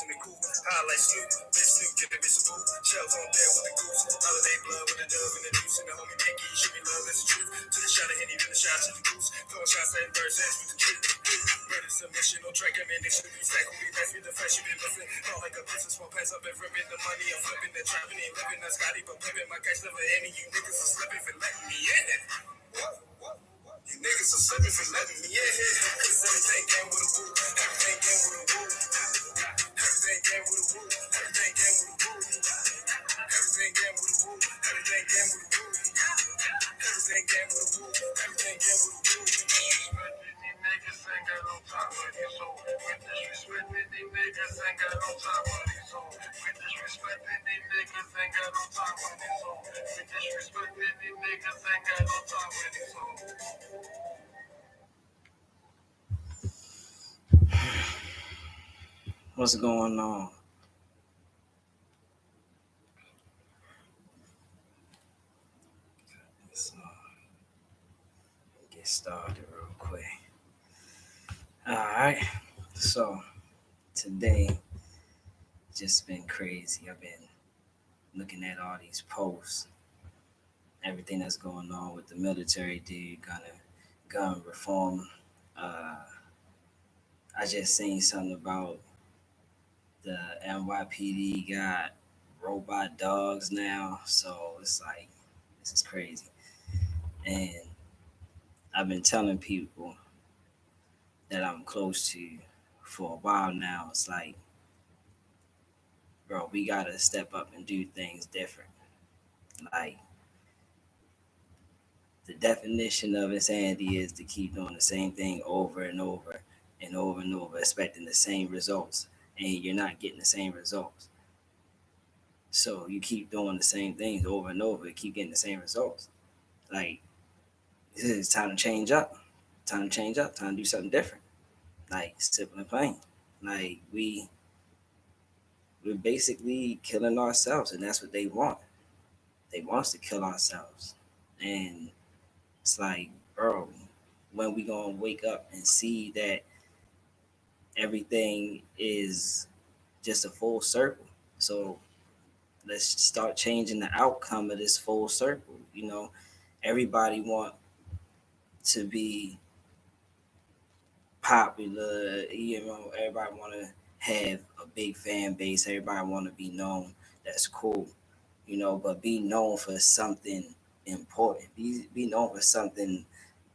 in the coop. Highlight Snoop, bitch Snoop, get the bitch a boot. Shells on there with the goose. Holiday blood with the dove and the deuce. And the homie Biggie, should be love, that's the truth. Took a shot of Henny, then a shot to the goose. Throwing shots at birds, that's with the truth. Murder submission, no track ammunition. We stack on me, that's with the flesh, you been bustin'. All like a business, small pass up and ripping the money. I'm flipping the trapping, ain't living, not Scotty, but pimping. My cash never any. You niggas are slipping for letting me in. You niggas are slipping for letting me in. Cause everything game with a woo. Everything game with a woo. Everything game with a woo. Everything game with a woo. Everything game with a woo. Everything game with a woo. Everything game with a woo. Everything game with a woo. Niggas ain't got no time for these hoes. With disrespecting these niggas ain't got no time for these hoes. With disrespecting these niggas ain't got no time for these hoes. With disrespecting these niggas ain't got no time for these hoes. What's going on? So, get started real quick. All right. So today just been crazy. I've been looking at all these posts, everything that's going on with the military dude, gun reform. Uh, I just seen something about the NYPD got robot dogs now, so it's like this is crazy. And I've been telling people that I'm close to for a while now. It's like, bro, we gotta step up and do things different. Like the definition of insanity is to keep doing the same thing over and over and over and over, expecting the same results, and you're not getting the same results. So you keep doing the same things over and over, keep getting the same results. Like it's time to change up. Time to change up. Time to do something different. Like simple and plain. Like we're basically killing ourselves, and that's what they want. They want us to kill ourselves, and it's like, bro, when we gonna wake up and see that everything is just a full circle? So let's start changing the outcome of this full circle. Everybody want to be popular. Everybody want to have a big fan base. Everybody want to be known. That's cool. But be known for something important. Be known for something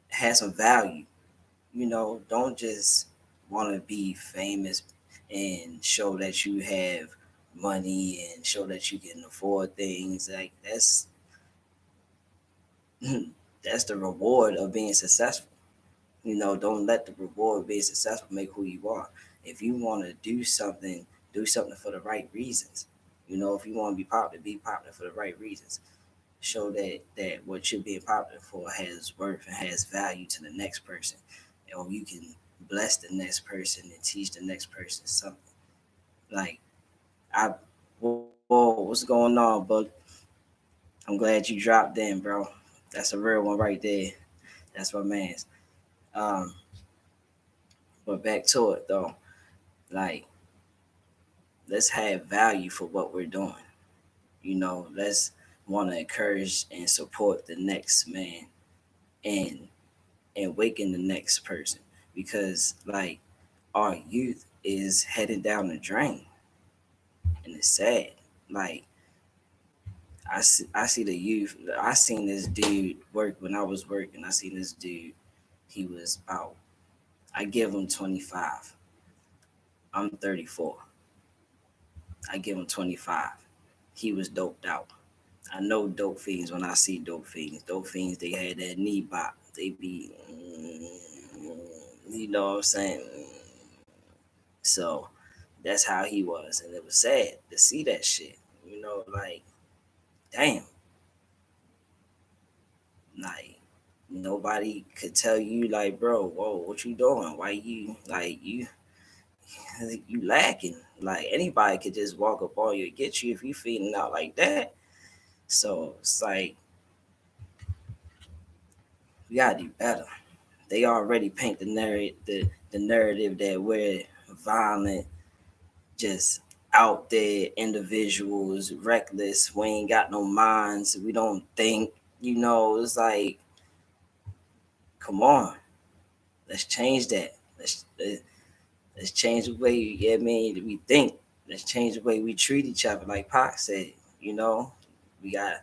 has some value. Don't just want to be famous and show that you have money and show that you can afford things. Like that's the reward of being successful. Don't let the reward of being successful make who you are. If you want to do something for the right reasons. If you want to be popular for the right reasons. Show that what you're being popular for has worth and has value to the next person, or you can bless the next person and teach the next person something. Like I, whoa, what's going on, bud? I'm glad you dropped in, bro. That's a real one right there. That's my man's. Um, but back to it though. Like let's have value for what we're doing. Let's want to encourage and support the next man and waken the next person, because like our youth is heading down the drain, and it's sad. Like I see the youth. I seen this dude work when I was working. I seen this dude. He was about, I give him 25. I'm 34. I give him 25. He was doped out. I know dope fiends when I see dope fiends. Dope fiends, they had that knee bop. They be, you know what I'm saying? So that's how he was. And it was sad to see that shit. Like, damn. Like, nobody could tell you, like, bro, whoa, what you doing? Why you lacking? Like, anybody could just walk up on you and get you if you feeling out like that. So it's like, we gotta do better. They already paint the narrative that we're violent, just out there individuals, reckless. We ain't got no minds. We don't think. It's like, come on, let's change that. Let's change the way, we think. Let's change the way we treat each other. Like Pac said, you know, we got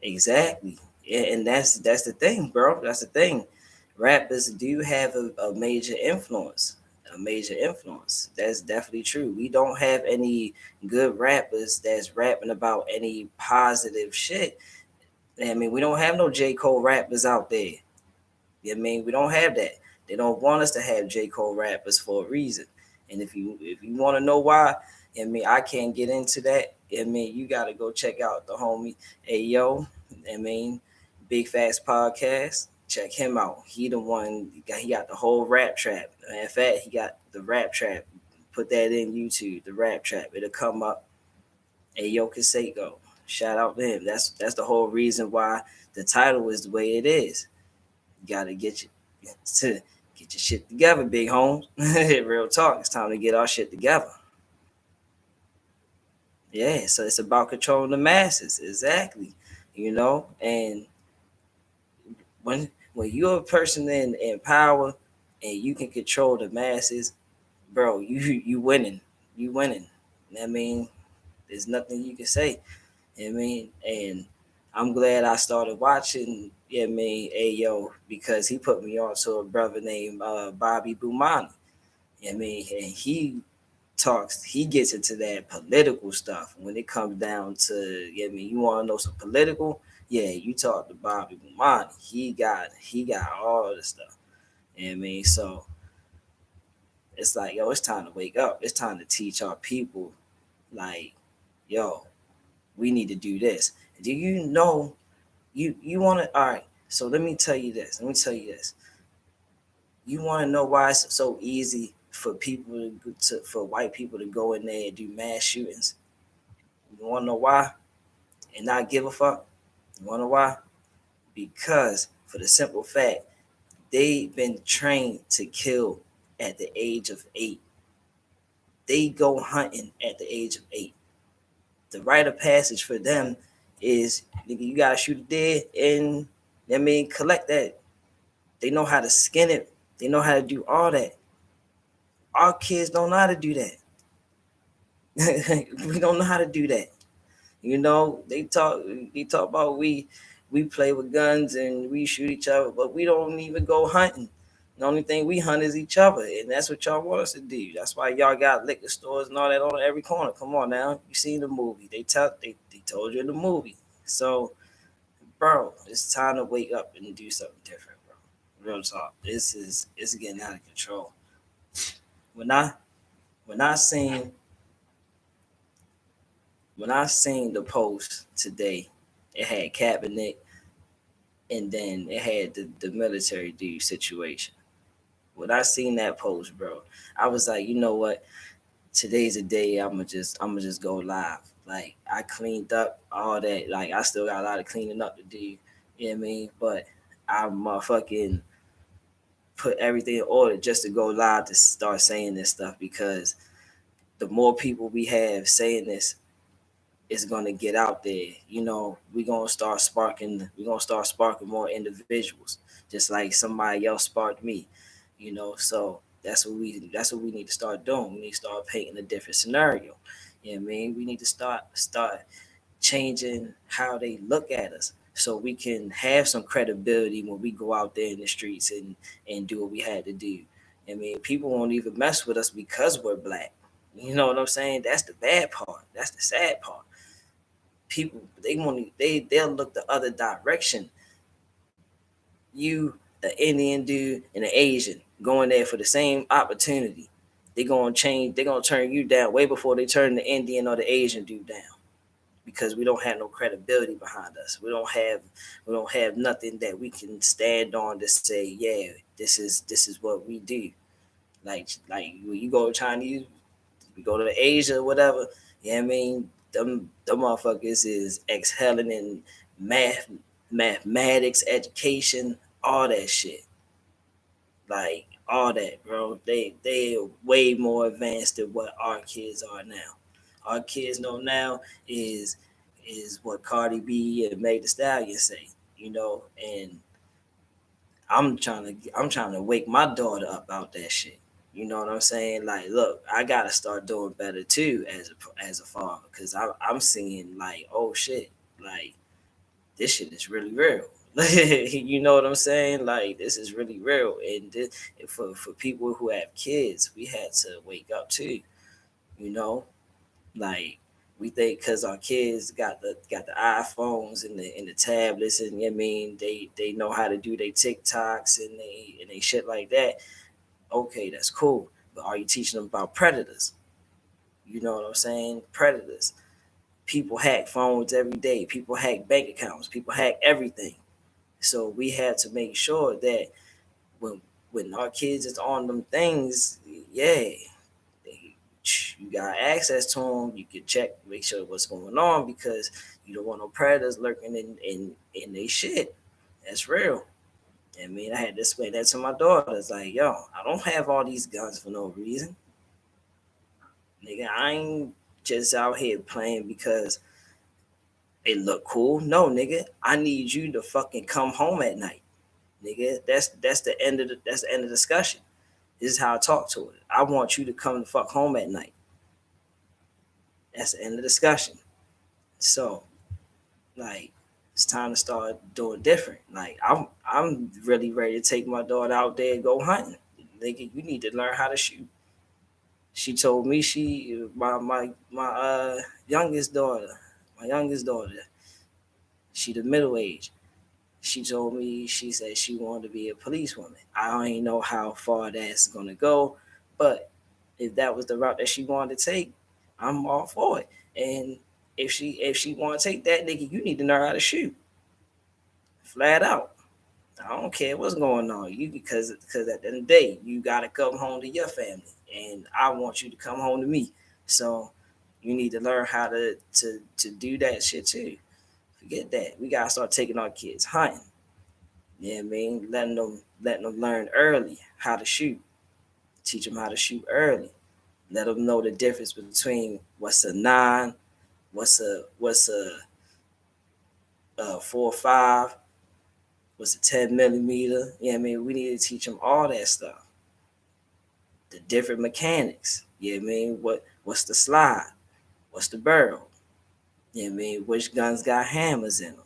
exactly. Yeah, and that's the thing, bro. That's the thing. Rappers do have a major influence. A major influence. That's definitely true. We don't have any good rappers that's rapping about any positive shit. We don't have no J. Cole rappers out there. We don't have that. They don't want us to have J. Cole rappers for a reason. And if you want to know why, I can't get into that. You gotta go check out the homie Ayo. I mean, Big Facts Podcast. Check him out. He the one. He got the whole rap trap. In fact, he got the rap trap. Put that in YouTube. The rap trap. It'll come up. Ayo Kaseko. Shout out to him. That's the whole reason why the title is the way it is. You gotta get your shit together, big Holmes. Real talk. It's time to get our shit together. Yeah, so it's about controlling the masses, exactly. And when you're a person in power and you can control the masses, bro, you winning. You winning. I mean, there's nothing you can say. And I'm glad I started watching. Ayo, because he put me on to a brother named Bobby Bumani. And he gets into that political stuff when it comes down to. You want to know some political? Yeah, you talk to Bobby Bumani. He got all the stuff. So it's like, yo, it's time to wake up. It's time to teach our people, like, yo, we need to do this. Do you know you want to? All right. So let me tell you this. You want to know why it's so easy for for white people to go in there and do mass shootings? You want to know why? And not give a fuck? You want to know why? Because for the simple fact, they've been trained to kill at the age of 8. They go hunting at the age of 8. The rite of passage for them is, nigga, you gotta shoot a deer and collect that. They know how to skin it. They know how to do all that. Our kids don't know how to do that. We don't know how to do that. They talk about we play with guns and we shoot each other, but we don't even go hunting. The only thing we hunt is each other, and that's what y'all want us to do. That's why y'all got liquor stores and all that on every corner. Come on now, you seen the movie? They told you in the movie. So, bro, it's time to wake up and do something different, bro. Real talk. It's getting out of control. When I when I seen when I seen the post today, it had Kaepernick and then it had the military dude situation. When I seen that post, bro, I was like, you know what? Today's the day I'm gonna just go live. Like, I cleaned up all that. Like, I still got a lot of cleaning up to do. You know what I mean? But I'm fucking put everything in order just to go live to start saying this stuff, because the more people we have saying this, it's gonna get out there. We're gonna start sparking more individuals, just like somebody else sparked me. So that's what we need to start doing. We need to start painting a different scenario. We need to start changing how they look at us, so we can have some credibility when we go out there in the streets and do what we had to do. People won't even mess with us because we're black. You know what I'm saying? That's the bad part. That's the sad part. People, they'll look the other direction. You, an Indian dude and an Asian, going there for the same opportunity. They're gonna turn you down way before they turn the Indian or the Asian dude down, because we don't have no credibility behind us. We don't have nothing that we can stand on to say, yeah, this is what we do. Like when you go to Chinese, we go to Asia, whatever. Them motherfuckers is excelling in mathematics, education, all that shit. Like, all that, bro. They are way more advanced than what our kids are now. Our kids know now is what Cardi B and Meg Thee Stallion say, and I'm trying to wake my daughter up out that shit. You know what I'm saying? Like, look, I gotta start doing better too as a father, because I'm seeing like, oh shit, like this shit is really real. You know what I'm saying? Like this is really real, and for people who have kids, we had to wake up too. You know, like we think because our kids got the iPhones and the tablets, and I mean they know how to do their TikToks and they shit like that. Okay, that's cool. But are you teaching them about predators? You know what I'm saying? Predators. People hack phones every day. People hack bank accounts. People hack everything. So we had to make sure that when when our kids is on them things, yeah, they, you got access to them. You can check, make sure what's going on, because you don't want no predators lurking in they shit. That's real. I mean, I had to explain that to my daughters. Like, yo, I don't have all these guns for no reason, nigga. I ain't just out here playing because it look cool. No, nigga, I need you to fucking come home at night, nigga. That's the end of the discussion. This is how I talk to it. I want you to come the fuck home at night. That's the end of the discussion. So, like, it's time to start doing different. Like, I'm really ready to take my daughter out there and go hunting. Nigga, you need to learn how to shoot. She told me my youngest daughter, she the middle age. She told me, she said she wanted to be a policewoman. I don't even know how far that's gonna go, but if that was the route that she wanted to take, I'm all for it. And if she want to take that, nigga, you need to learn how to shoot, flat out. I don't care what's going on, you because at the end of the day, you gotta come home to your family, and I want you to come home to me. So you need to learn how to do that shit too. Forget that. We gotta start taking our kids hunting. You know what I mean? Letting them learn early how to shoot. Teach them how to shoot early. Let them know the difference between what's a nine, what's a 4.5, what's a 10 millimeter. You know what I mean? We need to teach them all that stuff. The different mechanics. You know what I mean? What's the slide? What's the barrel? You know what I mean? Which guns got hammers in them?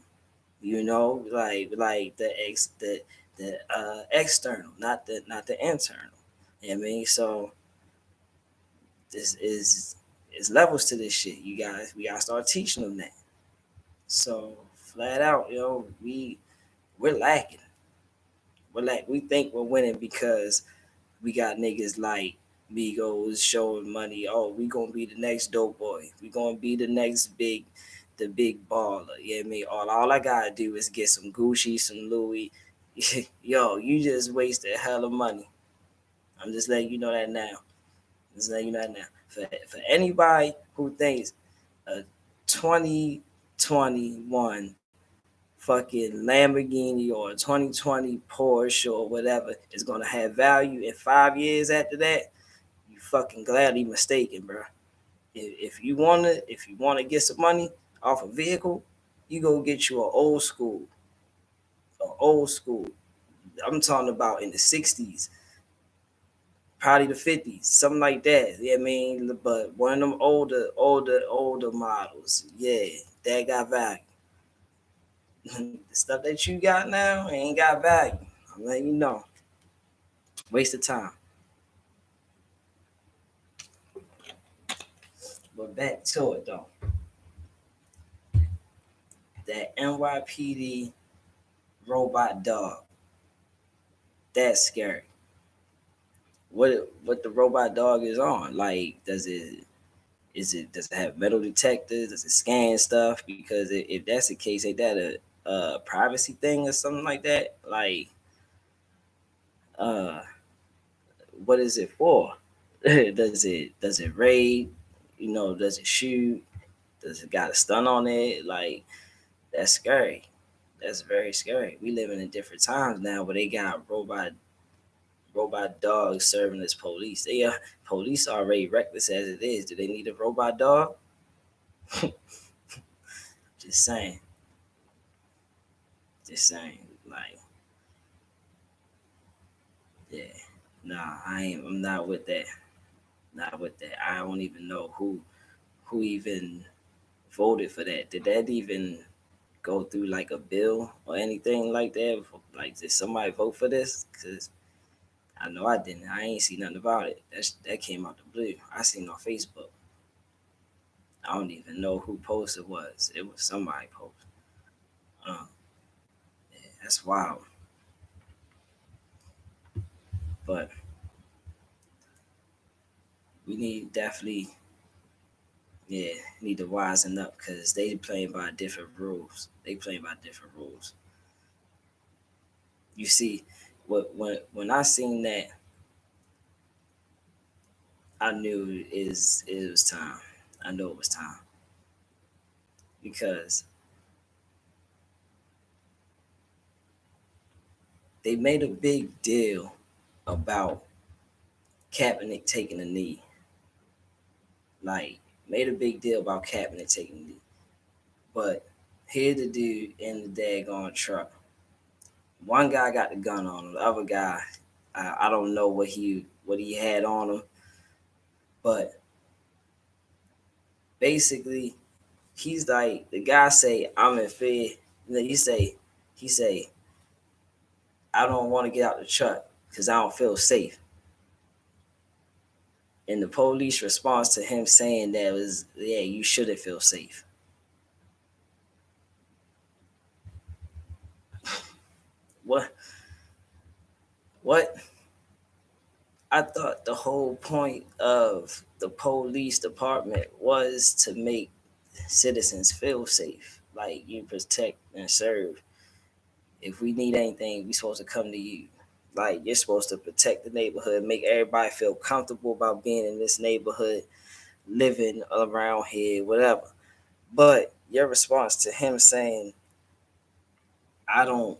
Like the external, not the internal. You know what I mean? So this is levels to this shit. You guys, we gotta start teaching them that. So flat out, we're lacking. We think we're winning because we got niggas like Migos showing money. Oh, we gonna be the next dope boy. We gonna be the big baller. You know what I mean? All I gotta do is get some Gucci, some Louis. Yo, you just wasted a hell of money. I'm just letting you know that now. Just letting you know that now. For anybody who thinks a 2021 fucking Lamborghini or a 2020 Porsche or whatever is gonna have value in 5 years after that, you fucking gladly mistaken, bro. If you wanna get some money off a vehicle, you go get you an old school. I'm talking about in the '60s, probably the '50s, something like that. Yeah, I mean, but one of them older models, yeah, that got value. The stuff that you got now ain't got value. I'm letting you know. Waste of time. But back to it though. That NYPD robot dog. That's scary. What the robot dog is on? Like, does it have metal detectors? Does it scan stuff? Because if that's the case, ain't that a privacy thing or something like that? Like, uh, what is it for? Does it raid? Does it shoot? Does it got a stun on it? Like, that's scary. That's very scary. We live in different times now where they got robot dogs serving as police. They are police already reckless as it is. Do they need a robot dog? Just saying. Just saying. Like, yeah. Nah, I ain't. I'm not with that. Not with that. I don't even know who even voted for that. Did that even go through like a bill or anything like that? Like, did somebody vote for this? Cause I know I didn't. I ain't see nothing about it. That came out the blue. I seen on Facebook. I don't even know who post it was. It was somebody post. Um, yeah, that's wild. But we need definitely, yeah, need to wisen up because they playing by different rules. They playing by different rules. You see, when I seen that, I knew it was time. I knew it was time because they made a big deal about Kaepernick taking a knee. Like, made a big deal about Kaepernick taking a knee. But here the dude in the daggone truck. One guy got the gun on him. The other guy, I don't know what he had on him, but basically he's like the guy say I'm in fear. Then he say I don't want to get out the truck because I don't feel safe. And the police response to him saying that was, yeah, you shouldn't feel safe. What what I thought the whole point of the police department was to make citizens feel safe. Like, you protect and serve. If we need anything, we supposed to come to you. Like, you're supposed to protect the neighborhood, make everybody feel comfortable about being in this neighborhood, living around here, whatever. But your response to him saying, I don't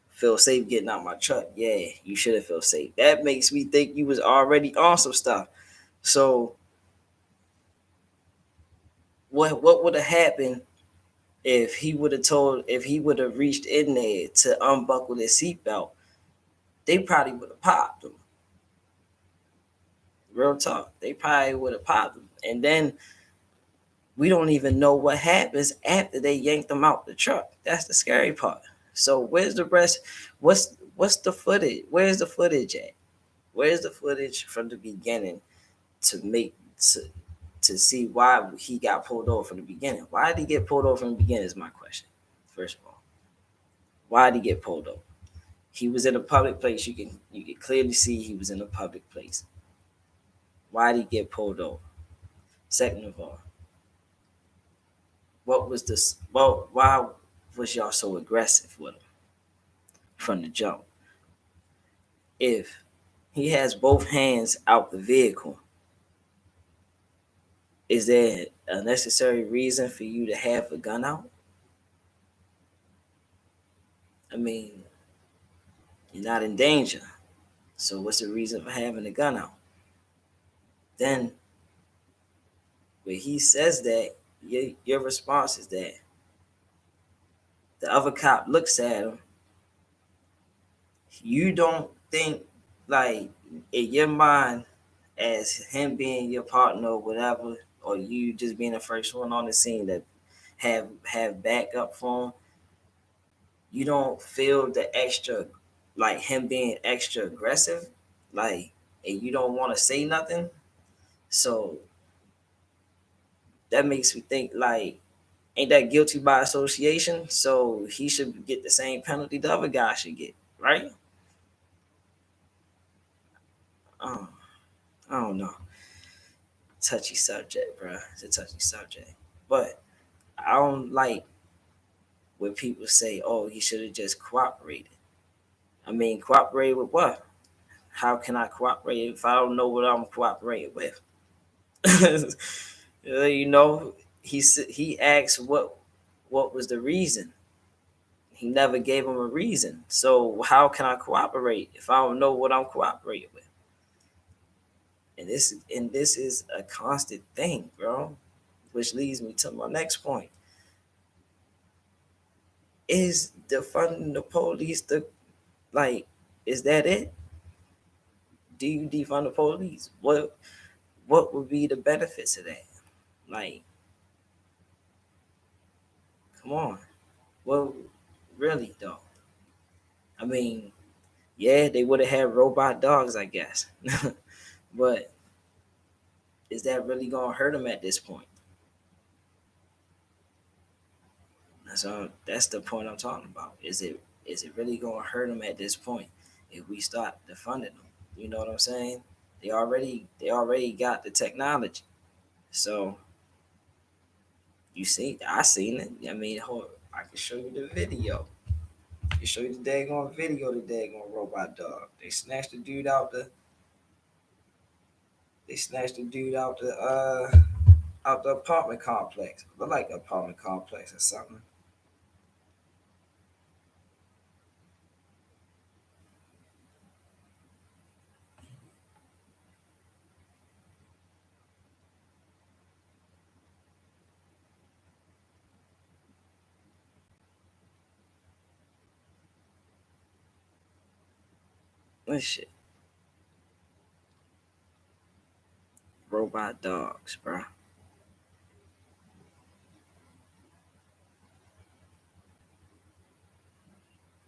feel safe getting out my truck. Yeah, you shouldn't feel safe. That makes me think you was already on some stuff. So what would have happened if he would have reached in there to unbuckle his seatbelt? They probably would have popped him. Real talk. They probably would have popped him. And then we don't even know what happens after they yanked him out the truck. That's the scary part. So where's the rest? What's the footage? Where's the footage at? Where's the footage from the beginning to make to see why he got pulled over from the beginning? Why did he get pulled over from the beginning is my question. First of all, why did he get pulled over? He was in a public place. You can clearly see he was in a public place. Why did he get pulled over? Second of all, what was this? Well, why was y'all so aggressive with him from the jump? If he has both hands out the vehicle, is there a necessary reason for you to have a gun out? I mean, you're not in danger. So what's the reason for having a gun out? Then when he says that, your response is that the other cop looks at him. You don't think, like, in your mind, as him being your partner or whatever, or you just being the first one on the scene that have backup for him, you don't feel the extra, like him being extra aggressive, like, and you don't want to say nothing. So that makes me think, like, ain't that guilty by association? So he should get the same penalty the other guy should get, right? Um, I don't know. Touchy subject, bro. It's a touchy subject. But I don't like when people say, "Oh, he should have just cooperated." I mean, cooperate with what? How can I cooperate if I don't know what I'm cooperating with? You know, he asked what was the reason. He never gave him a reason. So how can I cooperate if I don't know what I'm cooperating with? And this is a constant thing, bro. Which leads me to my next point. Is defunding the police the like is that it? Do you defund the police? What would be the benefits of that? Like, come on. Well, really though. I mean, yeah, they would have had robot dogs, I guess. But is that really gonna hurt them at this point? That's the point I'm talking about. Is it really gonna hurt them at this point if we start defunding them? You know what I'm saying? They already got the technology. So you see, I seen it. I mean, I can show you the video. I can show you the daggone video. The daggone robot dog. They snatched the dude out the apartment complex. Look like an apartment complex or something. What shit? Robot dogs, bro.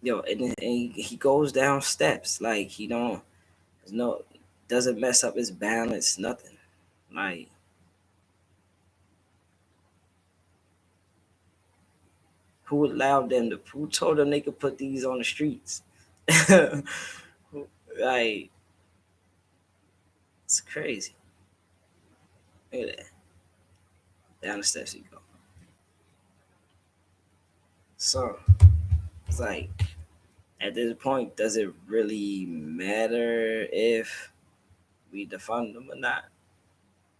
Yo, and he goes down steps like he don't. There's no doesn't mess up his balance. Nothing. Like who allowed them to? Who told them they could put these on the streets? Like it's crazy. Look at that. Down the steps he go. So it's like at this point, does it really matter if we defund them or not?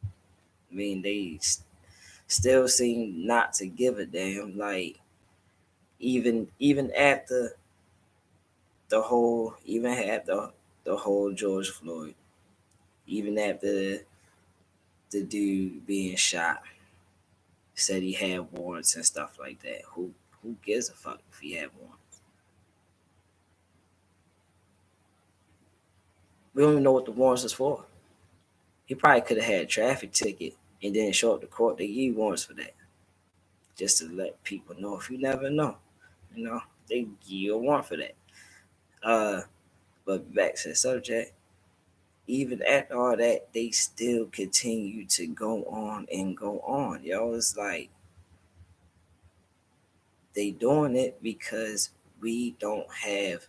I mean, they still seem not to give a damn. Like even after the whole George Floyd, even after the dude being shot, said he had warrants and stuff like that. Who gives a fuck if he had warrants? We don't even know what the warrants is for. He probably could have had a traffic ticket and didn't show up to court. They give warrants for that, just to let people know. If you never know, you know they give you a warrant for that. Uh, but back to the subject. Even after all that, they still continue to go on and go on. Yo, it's like they doing it because we don't have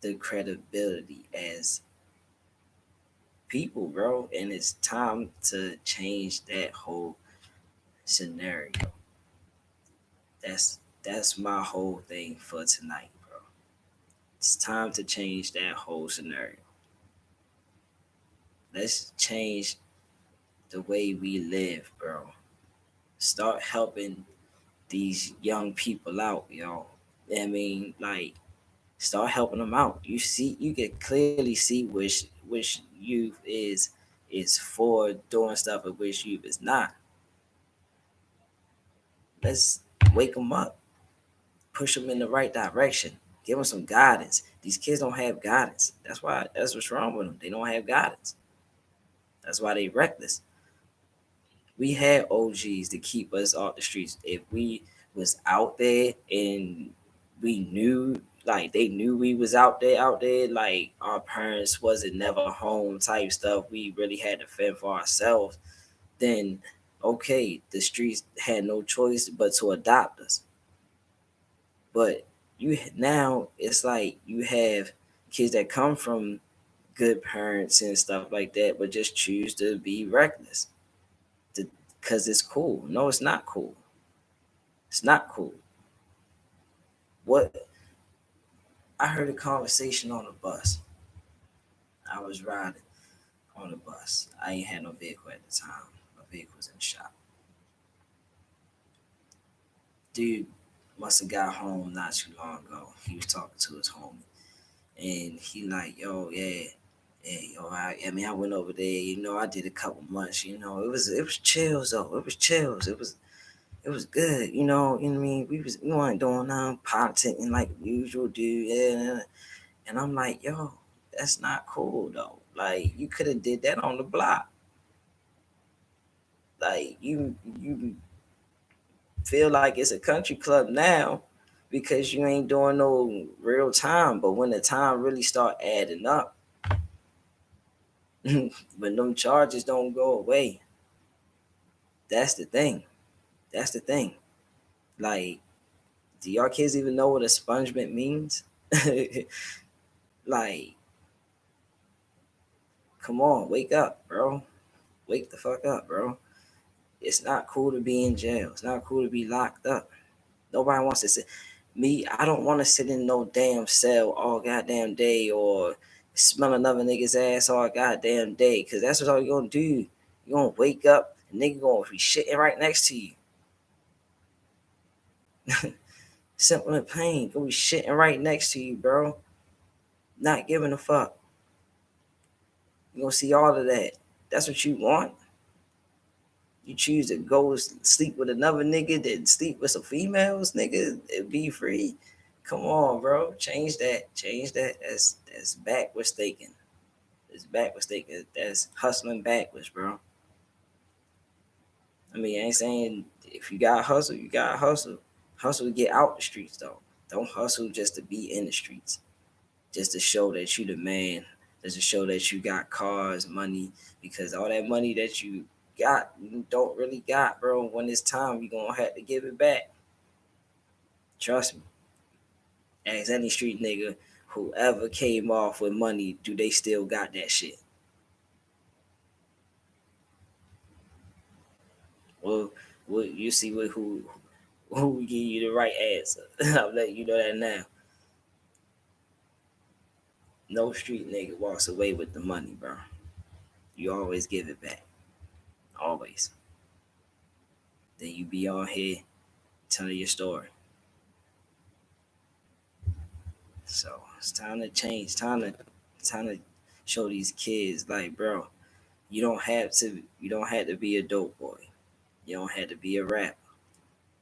the credibility as people, bro. And it's time to change that whole scenario. That's my whole thing for tonight, bro. It's time to change that whole scenario. Let's change the way we live, bro. Start helping these young people out, yo. I mean, like, start helping them out. You can clearly see which youth is for doing stuff and which youth is not. Let's wake them up, push them in the right direction, give them some guidance. These kids don't have guidance. That's what's wrong with them. They don't have guidance. That's why they reckless. We had OGs to keep us off the streets. If we was out there and we knew, like they knew we was out there, like our parents wasn't never home type stuff, we really had to fend for ourselves, then okay, the streets had no choice but to adopt us. But you now it's like you have kids that come from good parents and stuff like that, but just choose to be reckless because it's cool. No, it's not cool. It's not cool. What I heard a conversation on a bus. I was riding on a bus. I ain't had no vehicle at the time. My vehicle was in the shop. Dude must have got home not too long ago. He was talking to his homie, and he like, yo, yeah, yeah, yo, I went over there. I did a couple months. It was chills though. It was chills. It was good. You know what I mean. We weren't doing politicking like we usual do. Yeah, and I'm like, yo, that's not cool though. Like you could have did that on the block. Like you feel like it's a country club now because you ain't doing no real time. But when the time really start adding up, when them charges don't go away, that's the thing. That's the thing. Like, do y'all kids even know what expungement means? Like, come on, wake up, bro. Wake the fuck up, bro. It's not cool to be in jail. It's not cool to be locked up. Nobody wants to sit. Me, I don't want to sit in no damn cell all goddamn day or smell another nigga's ass all goddamn day. Cause that's what all you gonna do. You gonna wake up and nigga gonna be shitting right next to you. Simple and plain. Gonna be shitting right next to you, bro. Not giving a fuck. You gonna see all of that. That's what you want. You choose to go sleep with another nigga than sleep with some females, nigga, and be free. Come on, bro. Change that. Change that. That's backwards thinking. It's backwards thinking. That's hustling backwards, bro. I mean, I ain't saying if you got hustle, you got hustle. Hustle to get out the streets though. Don't hustle just to be in the streets. Just to show that you the man. Just to show that you got cars, money, because all that money that you got, you don't really got, bro. When it's time, you gonna have to give it back. Trust me. Ask any street nigga who ever came off with money, do they still got that shit? Well, you see who give you the right answer. I'll let you know that now. No street nigga walks away with the money, bro. You always give it back. Always. Then you be on here telling your story. So it's time to change. Time to show these kids like, bro, you don't have to be a dope boy. You don't have to be a rapper.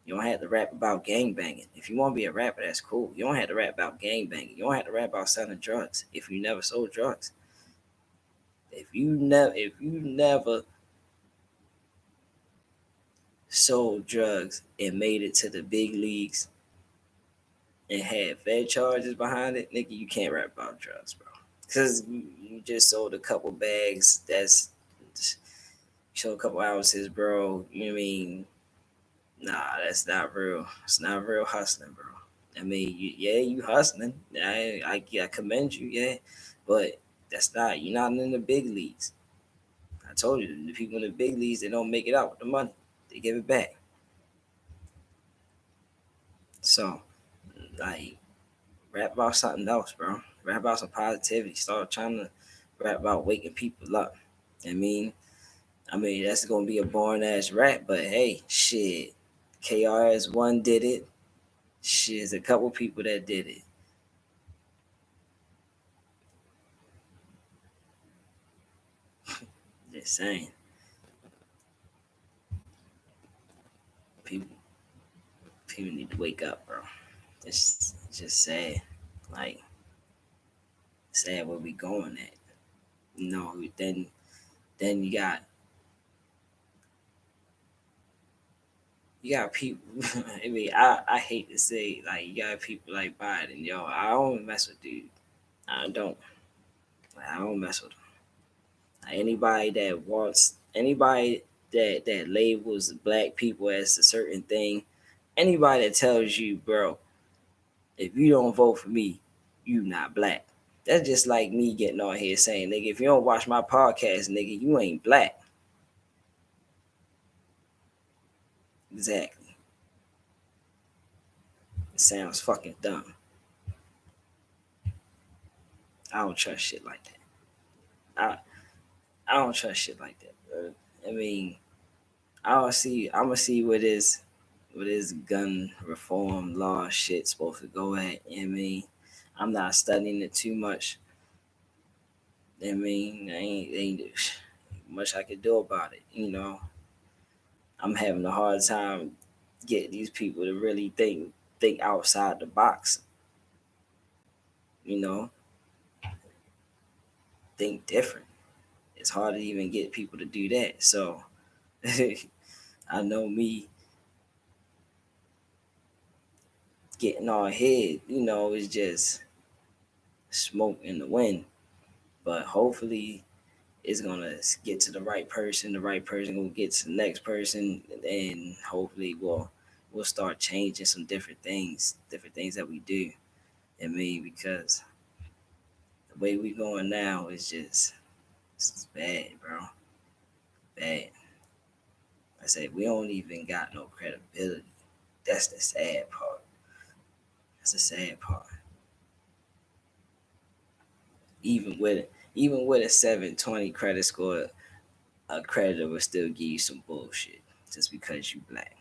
You don't have to rap about gang banging. If you want to be a rapper, that's cool. You don't have to rap about gang banging. You don't have to rap about selling drugs if you never sold drugs. If you never sold drugs and made it to the big leagues and had fed charges behind it, nigga, you can't rap about drugs, bro. Cause you just sold a couple bags. You sold a couple ounces, bro. You know what I mean? Nah, that's not real. It's not real hustling, bro. I mean, you hustling. I commend you, yeah, but that's not. You're not in the big leagues. I told you, the people in the big leagues, they don't make it out with the money. They give it back. So, like, rap about something else, bro. Rap about some positivity. Start trying to rap about waking people up. I mean, that's gonna be a boring ass rap, but hey, shit. KRS-One did it. Shit, there's a couple people that did it. Just saying. People people need to wake up, bro. It's just sad. Like, sad where we going at. Then you got people. I mean, I hate to say, like, you got people like Biden. Yo, I don't mess with dude. I don't. Like, I don't mess with him. Like, anybody that labels black people as a certain thing, anybody that tells you, bro, if you don't vote for me, you not black. That's just like me getting on here saying, nigga, if you don't watch my podcast, nigga, you ain't black. Exactly. It sounds fucking dumb. I don't trust shit like that. I I don't trust shit like that, bro. I mean, I'm gonna see where this what is gun reform law shit supposed to go at. I mean, I'm not studying it too much. I mean, ain't much I could do about it. I'm having a hard time getting these people to really think outside the box. You know, think different. It's hard to even get people to do that. So I know me getting all ahead, is just smoke in the wind. But hopefully it's gonna get to the right person. The right person will get to the next person, and hopefully we'll start changing some different things that we do. I mean, because the way we going now is just it's bad, bro. Bad. I said we don't even got no credibility. That's the sad part. That's the sad part. Even with a 720 credit score, a creditor will still give you some bullshit just because you black.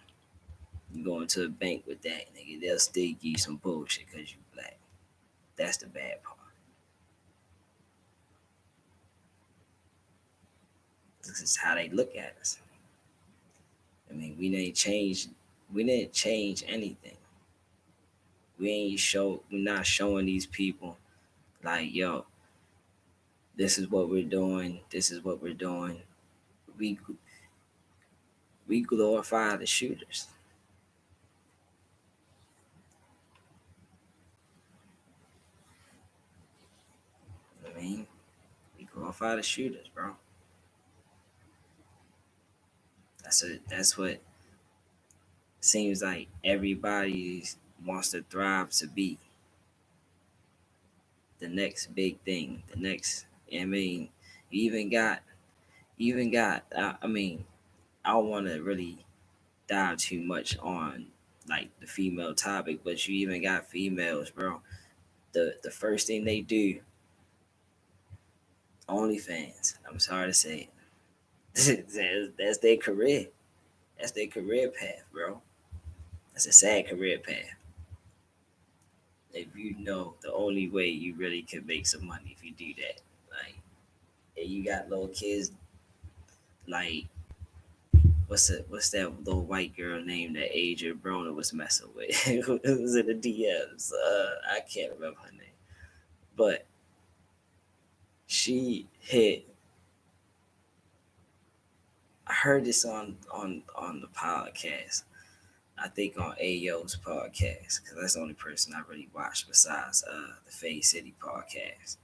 You go into a bank with that, nigga, they'll still give you some bullshit because you black. That's the bad part. This is how they look at us. I mean, we didn't change anything. We're not showing these people like, yo, this is what we're doing. This is what we're doing. We we glorify the shooters. I mean, we glorify the shooters, bro. That's what seems like everybody wants to thrive to be the next big thing, the next. I mean, you even got. I mean, I don't want to really dive too much on like the female topic, but you even got females, bro. The first thing they do, OnlyFans. I'm sorry to say it. That's their career. That's their career path, bro. That's a sad career path. If you know the only way you really can make some money if you do that, like, and you got little kids, like, what's that little white girl name that Adrian Broner was messing with? It was in the DMs. I can't remember her name, but she hit. I heard this on the podcast. I think on Ayo's podcast because that's the only person I really watched besides the Fade City podcast.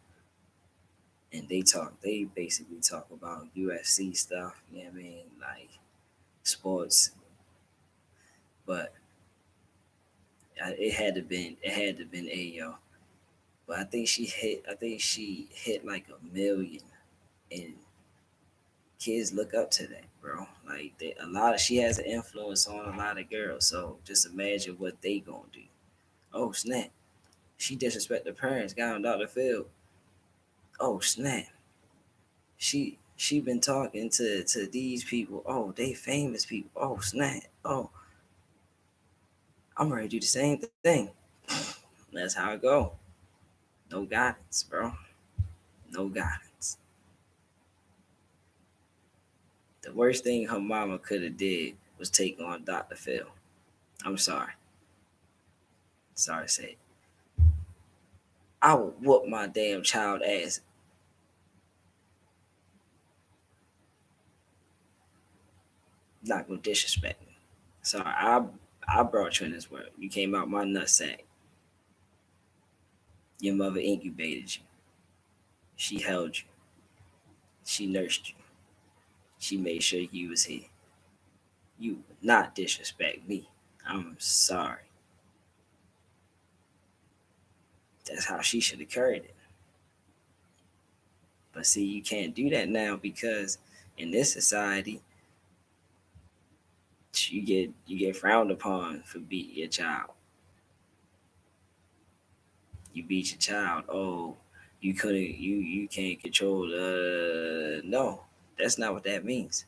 And they basically talk about UFC stuff. You know what I mean, like sports, but it had to been Ayo. But I think she hit like 1 million, and kids look up to that, bro. Like she has an influence on a lot of girls. So just imagine what they gonna do. Oh snap! She disrespect the parents. Got on Dr. Phil. Oh snap! She been talking to these people. Oh, they famous people. Oh snap! Oh, I'm ready to do the same thing. That's how it go. No guidance, bro. No guidance. The worst thing her mama could have did was take on Dr. Phil. I'm sorry. Sorry to say it. I would whoop my damn child ass. Not gonna disrespect me. Sorry, I brought you in this world. You came out my nutsack. Your mother incubated you. She held you. She nursed you. She made sure you was here. You would not disrespect me. I'm sorry. That's how she should have carried it. But see, you can't do that now because in this society, you get frowned upon for beating your child. You beat your child. Oh, you can't control. No, that's not what that means.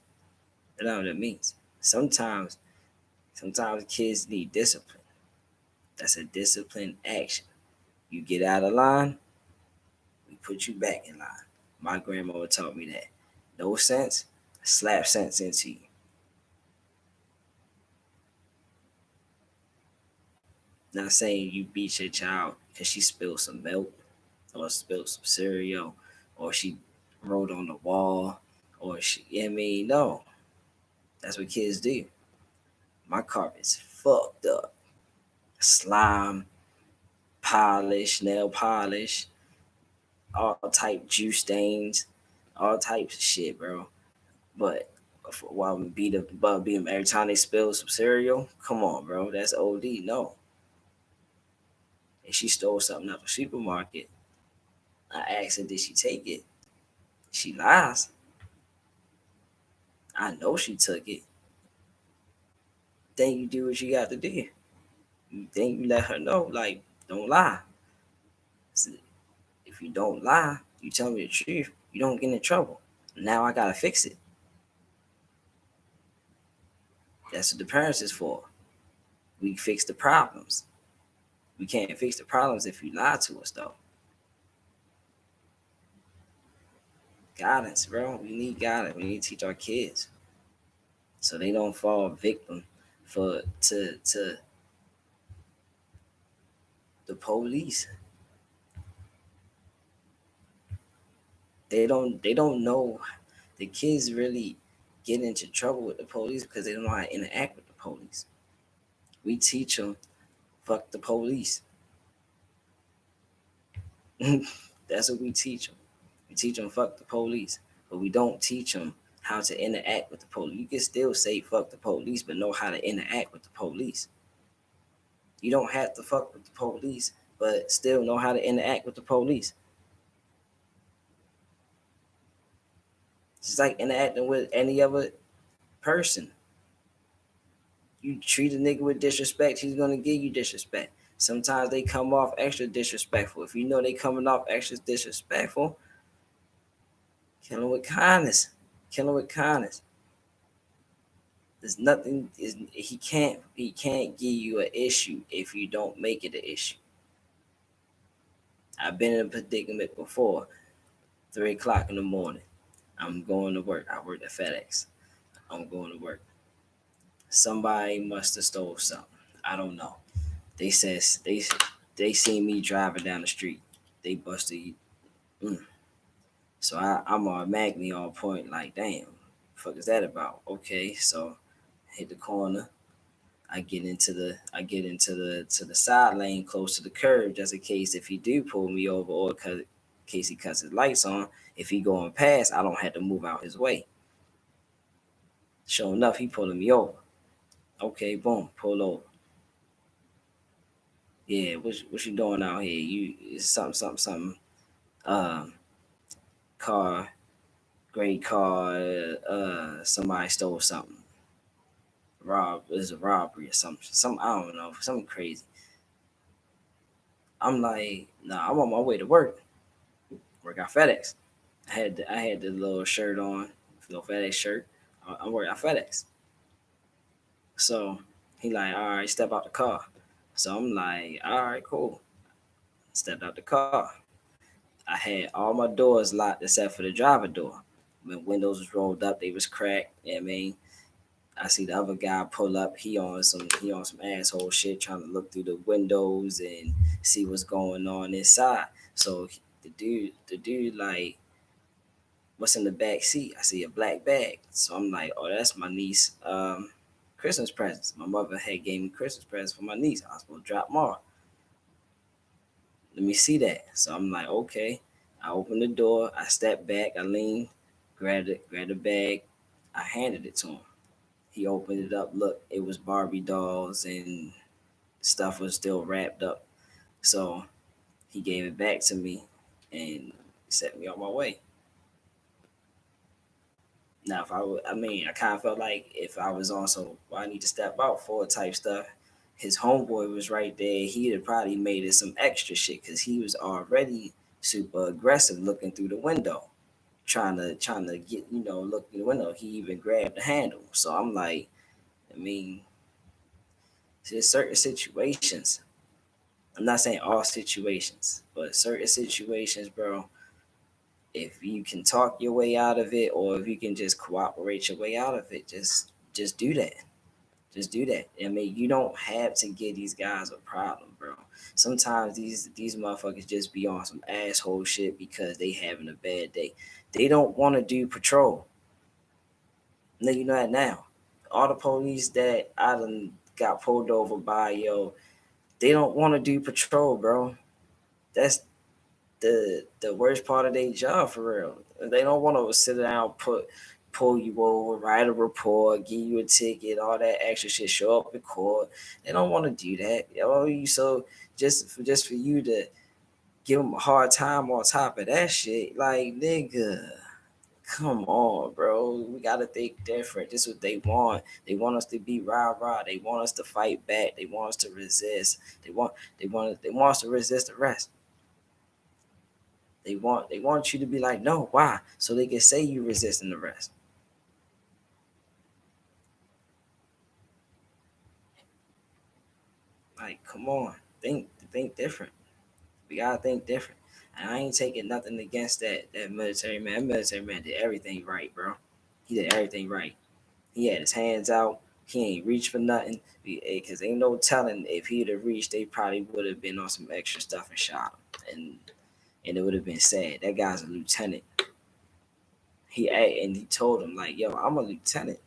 That's not what it means. Sometimes Sometimes kids need discipline. That's a disciplined action. You get out of line, we put you back in line. My grandmother taught me that. No sense, slap sense into you. Not saying you beat your child because she spilled some milk or spilled some cereal or she wrote on the wall or she, I mean, no, that's what kids do. My carpet's fucked up. Slime, polish, nail polish, all type juice stains, all types of shit, bro. But while we beat them every time they spill some cereal, come on, bro, that's OD. No, if she stole something out the supermarket, I asked her, did she take it? She lies. I know she took it. Then you do what you got to do. Then you let her know, like, don't lie. So if you don't lie, you tell me the truth, you don't get in trouble. Now I gotta fix it. That's what the parents is for. We fix the problems. We can't fix the problems if you lie to us, though. Guidance, bro. We need guidance. We need to teach our kids so they don't fall victim for to the police. They don't know. The kids really get into trouble with the police because they don't know how to interact with the police. We teach them fuck the police. That's what we teach them. We teach them fuck the police, but we don't teach them how to interact with the police. You can still say fuck the police, but know how to interact with the police. You don't have to fuck with the police, but still know how to interact with the police. It's like interacting with any other person. You treat a nigga with disrespect, he's gonna give you disrespect. Sometimes they come off extra disrespectful. If you know they coming off extra disrespectful, kill him with kindness. Kill him with kindness. There's nothing is he can't give you an issue if you don't make it an issue. I've been in a predicament before. 3 o'clock in the morning. I'm going to work. I work at FedEx. I'm going to work. Somebody must have stole something. I don't know. They says they seen me driving down the street. They busted. Mm. So I'm automatically on point. Like, damn, fuck is that about? Okay, so hit the corner. I get into the to the side lane close to the curb just in case if he do pull me over or in case he cuts his lights on. If he going past, I don't have to move out his way. Sure enough, he pulling me over. Okay, boom, pull over. Yeah, what you doing out here? You something. Um, car, great car. Somebody stole something. It was a robbery or something. Some I don't know, something crazy. I'm like, nah, I'm on my way to work. Work at FedEx. I had the little shirt on, little FedEx shirt. I'm working at FedEx. So he like, all right, step out the car. So I'm like, all right, cool. Stepped out the car. I had all my doors locked except for the driver door. When windows was rolled up, they was cracked. You know what I mean, I see the other guy pull up. He on some asshole shit, trying to look through the windows and see what's going on inside. So the dude like, what's in the back seat? I see a black bag. So I'm like, oh, that's my niece. Christmas presents. My mother had gave me Christmas presents for my niece. I was supposed to drop them off. Let me see that. So I'm like, okay. I opened the door. I stepped back. I leaned, grabbed the bag. I handed it to him. He opened it up. Look, it was Barbie dolls and stuff was still wrapped up. So he gave it back to me and set me on my way. Now, if I mean, I kind of felt like if I was on some, well, I need to step out for type stuff. His homeboy was right there. He'd have probably made it some extra shit because he was already super aggressive looking through the window, trying to get look through the window. He even grabbed the handle. So I'm like, I mean, There's certain situations. I'm not saying all situations, but certain situations, bro. If you can talk your way out of it, or if you can just cooperate your way out of it, just do that. Just do that. I mean, you don't have to give these guys a problem, bro. Sometimes these motherfuckers just be on some asshole shit because they having a bad day. They don't want to do patrol. No, you know that now. All the police that I done got pulled over by, yo, they don't want to do patrol, bro. That's the worst part of their job for real. They don't want to sit down, pull you over, write a report, give you a ticket, all that extra shit, show up in court. They don't want to do that. Yo, you so just for you to give them a hard time on top of that shit, like nigga. Come on, bro. We gotta think different. This is what they want. They want us to be rah rah. They want us to fight back. They want us to resist. They want us to resist arrest. They want you to be like, no, why? So they can say you resisting arrest. Like, come on. Think different. We gotta think different. And I ain't taking nothing against that military man. That military man did everything right, bro. He did everything right. He had his hands out. He ain't reached for nothing. Because ain't no telling if he'd have reached, they probably would have been on some extra stuff and shot him. And it would have been sad. That guy's a lieutenant. And he told him like, "Yo, I'm a lieutenant.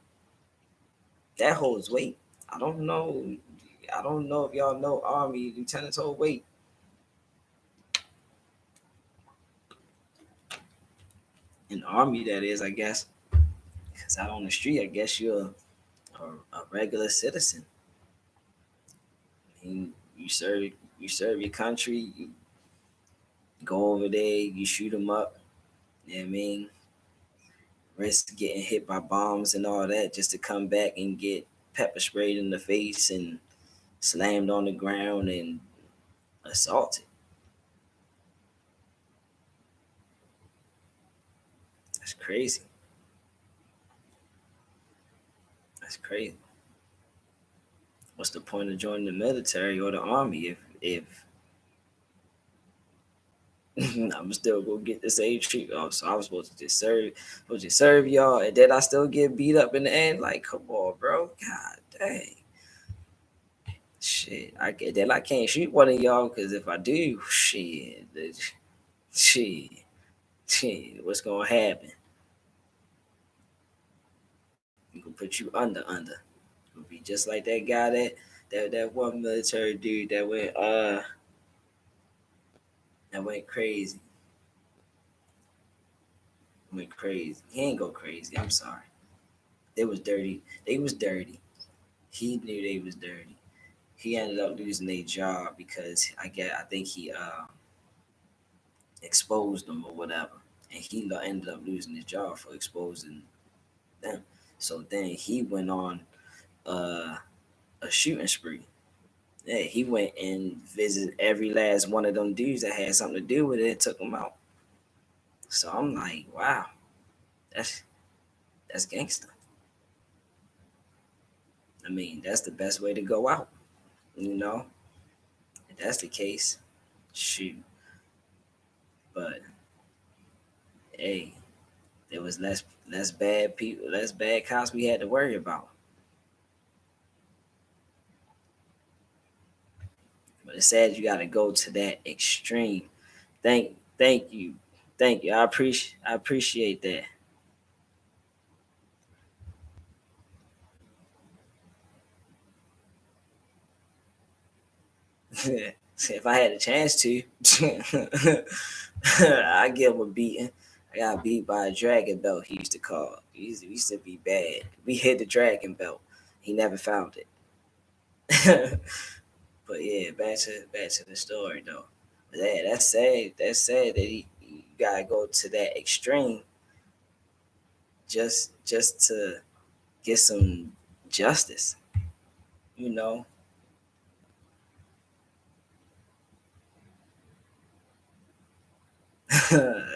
That holds weight. I don't know. I don't know if y'all know Army lieutenants hold weight. In the Army, that is, I guess. Because out on the street, I guess you're a regular citizen. I mean, you serve your country. You go over there, you shoot them up. You know what I mean? Risk getting hit by bombs and all that just to come back and get pepper sprayed in the face and slammed on the ground and assaulted. That's crazy. That's crazy. What's the point of joining the military or the army if I'm still gonna get the same treatment? Oh, so I was supposed to serve y'all, and then I still get beat up in the end. Like, come on, bro. God dang. Shit. I can't shoot one of y'all because if I do, shit, what's gonna happen? We gonna put you under. It'll be just like that guy that one military dude that went crazy. Went crazy. He ain't go crazy. I'm sorry. They was dirty. They was dirty. He knew they was dirty. He ended up losing a job because I think he exposed them or whatever, and he ended up losing his job for exposing them. So then he went on uh, a shooting spree. Yeah, he went and visited every last one of them dudes that had something to do with it and took them out. So I'm like, wow, that's that's gangster. I mean, that's the best way to go out. You know, if that's the case, shoot. But hey, there was less bad people, less bad cops we had to worry about. But it's sad you got to go to that extreme. Thank you. I appreciate that. If I had a chance to, I give him a beating. I got beat by a dragon belt. He used to call. He used to be bad. We hid the dragon belt. He never found it. But yeah, back to the story though. But yeah, that's sad. That's sad that you gotta go to that extreme just to get some justice. You know,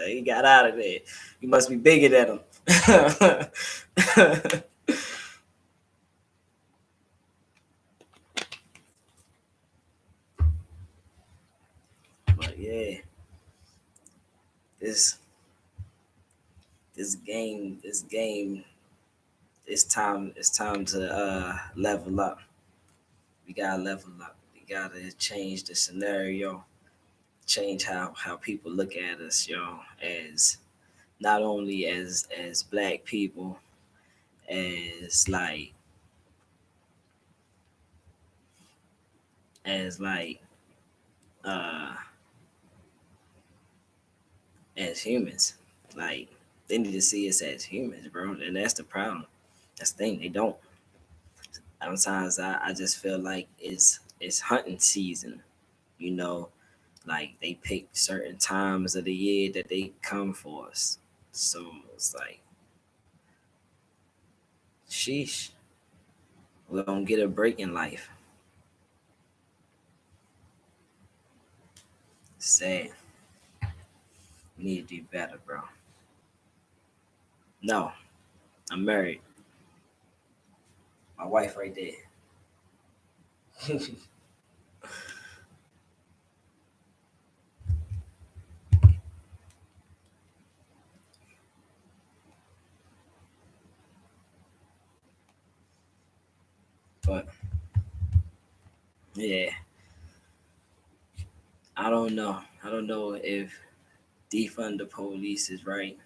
he got out of there. You must be bigger than him. Yeah, this this game, it's time to level up. We gotta level up. We gotta change the scenario, change how people look at us, yo, as not only as black people, as like uh as humans. Like they need to see us as humans, bro. And that's the problem. That's the thing. They don't. Sometimes I just feel like it's hunting season, you know. Like they pick certain times of the year that they come for us. So it's like, sheesh, we don't get a break in life. Sad. We need to do better, bro. No, I'm married. My wife right there. But yeah, I don't know. I don't know if defund the police is right.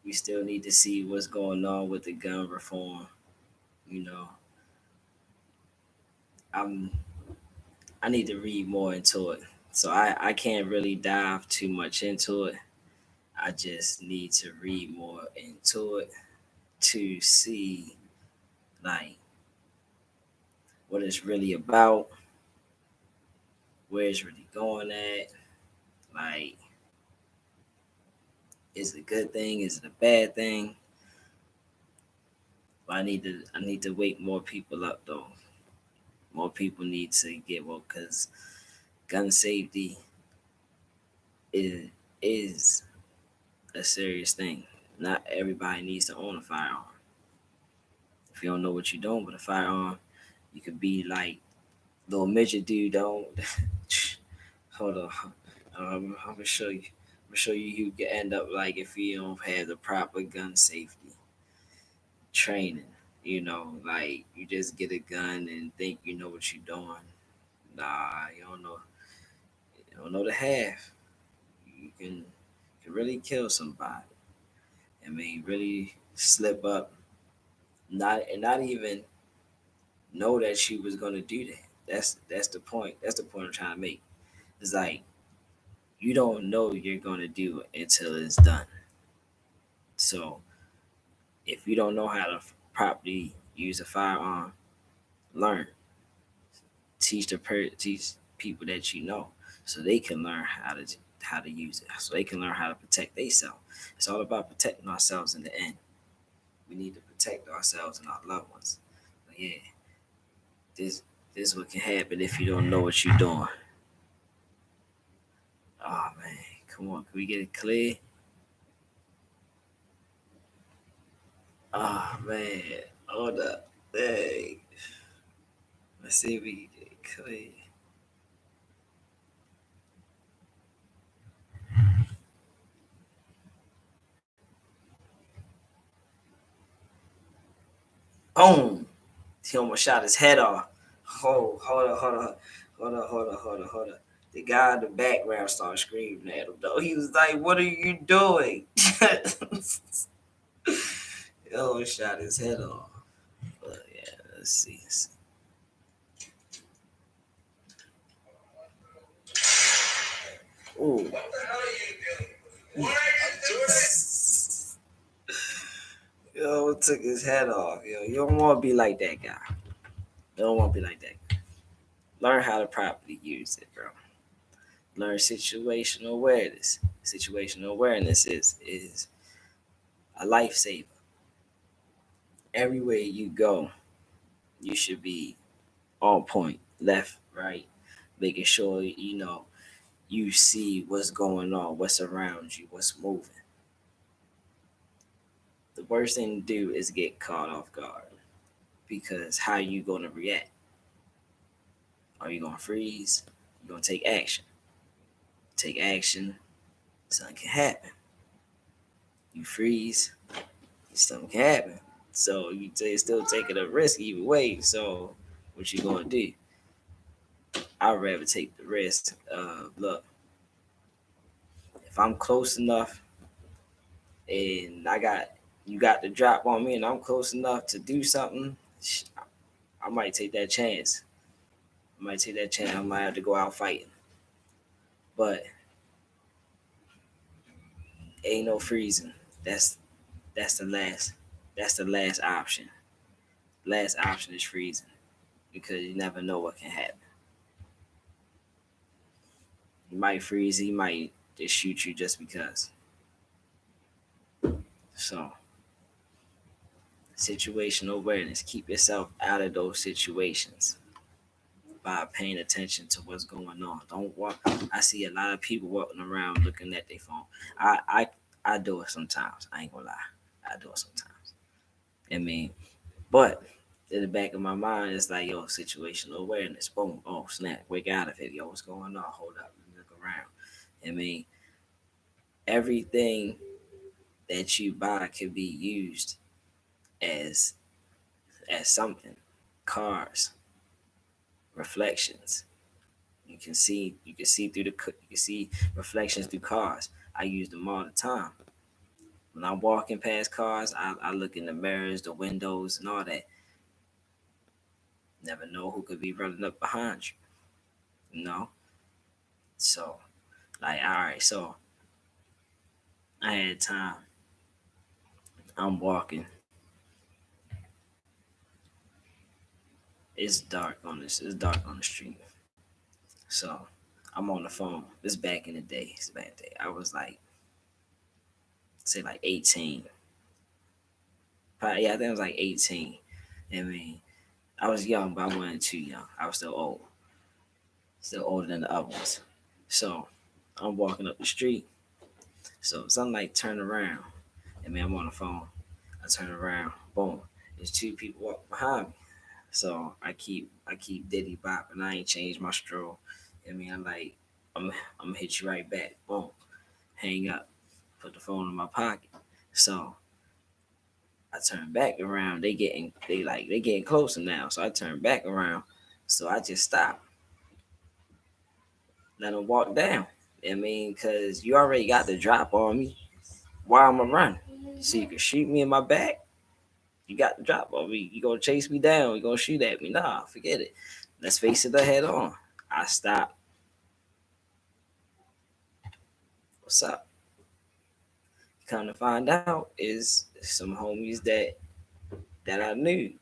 We still need to see what's going on with the gun reform. You know, I'm I need to read more into it. So I can't really dive too much into it. I just need to read more into it to see like what it's really about, where it's really going at. Like, is it a good thing? Is it a bad thing? But I need to wake more people up though. More people need to get woke because gun safety is a serious thing. Not everybody needs to own a firearm. If you don't know what you're doing with a firearm, you could be like little midget dude. Don't hold on. I'm gonna show you. I'm gonna show you who you can end up like if you don't have the proper gun safety training. You know, like you just get a gun and think you know what you're doing. Nah, you don't know. You don't know the half. You can really kill somebody. I mean, really slip up, not even know that she was gonna do that. That's the point. That's the point I'm trying to make. It's like you don't know you're gonna do it until it's done. So if you don't know how to properly use a firearm, learn. Teach people that you know, so they can learn how to use it. So they can learn how to protect themselves. It's all about protecting ourselves in the end. We need to protect ourselves and our loved ones. But yeah, this this is what can happen if you don't know what you're doing. Oh man, come on, can we get it clear? Oh man, hold up. Hey, let's see if we can get it clear. Boom! He almost shot his head off. Hold on, hold on, hold on, hold on, hold on, hold on. The guy in the background started screaming at him though. He was like, "What are you doing?" He almost shot his head off. But yeah, let's see. Ooh. Yo, took his head off. Yo, you don't want to be like that guy. You don't want to be like that guy. Learn how to properly use it, bro. Learn situational awareness. Situational awareness is a lifesaver. Everywhere you go, you should be on point, left, right, making sure you see what's going on, what's around you, what's moving. The worst thing to do is get caught off guard because how you gonna react? Are you gonna freeze? You're gonna take action. Take action, something can happen. You freeze, something can happen. So you still taking a risk either way. So what you gonna do? I'd rather take the risk. Look, if I'm close enough and you got the drop on me and I'm close enough to do something, I might take that chance. I might take that chance. I might have to go out fighting. But ain't no freezing. That's that's the last that's the last option. Last option is freezing because you never know what can happen. He might freeze, he might just shoot you just because. So situational awareness. Keep yourself out of those situations by paying attention to what's going on. Don't walk. I see a lot of people walking around looking at their phone. I do it sometimes. I ain't gonna lie. I do it sometimes. I mean, but in the back of my mind, it's like, yo, situational awareness. Boom. Oh, snap. Wake out of it. Yo, what's going on? Hold up. Let me look around. I mean, everything that you buy can be used as something. Cars, reflections. You can see through you can see reflections through cars. I use them all the time. When I'm walking past cars, I look in the mirrors, the windows, and all that. Never know who could be running up behind you. You know. So like, all right. So I had time. I'm walking. It's dark on this. It's dark on the street. So I'm on the phone. This back in the day. It's back in the day. I was like, say like 18. Probably, yeah, I think I was like 18. I mean, I was young, but I wasn't too young. I was still old, still older than the other ones. So I'm walking up the street. So something like turn around. I mean, I'm on the phone. I turn around. Boom. There's two people walking behind me. So I keep Diddy bop, and I ain't changed my stroll. I mean, I'm I'm gonna hit you right back. Boom. Hang up. Put the phone in my pocket. So I turn back around. They getting closer now. So I turn back around. So I just stop. Let them walk down. I mean, cause you already got the drop on me. Why am I running? So you can shoot me in my back. You got the drop on me. You gonna chase me down. You gonna shoot at me? Nah, forget it. Let's face it head on. I stop. What's up? Come to find out is some homies that I knew,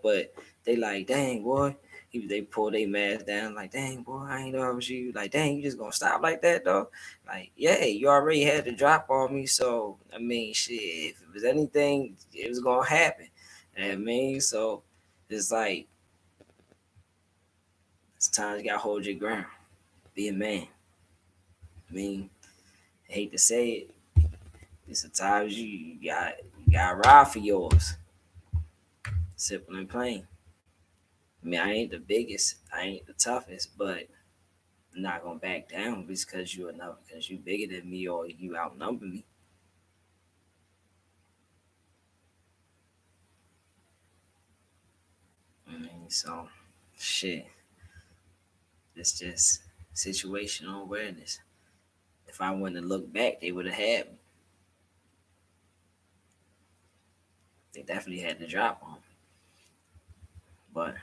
but they like, dang boy. They pull their mask down, like, dang boy, I ain't know it was you. Like, dang, you just gonna stop like that though? Like, yeah, you already had the drop on me, so I mean, shit, if it was anything, it was gonna happen. I mean, so it's like it's times you gotta hold your ground, be a man. I mean, I hate to say it, it's the times you gotta ride for yours, simple and plain. I mean, I ain't the biggest, I ain't the toughest, but I'm not gonna back down because you enough because you bigger than me or you outnumber me. I mean, so shit. It's just situational awareness. If I wouldn't have looked back, they would have had me. They definitely had the drop on. But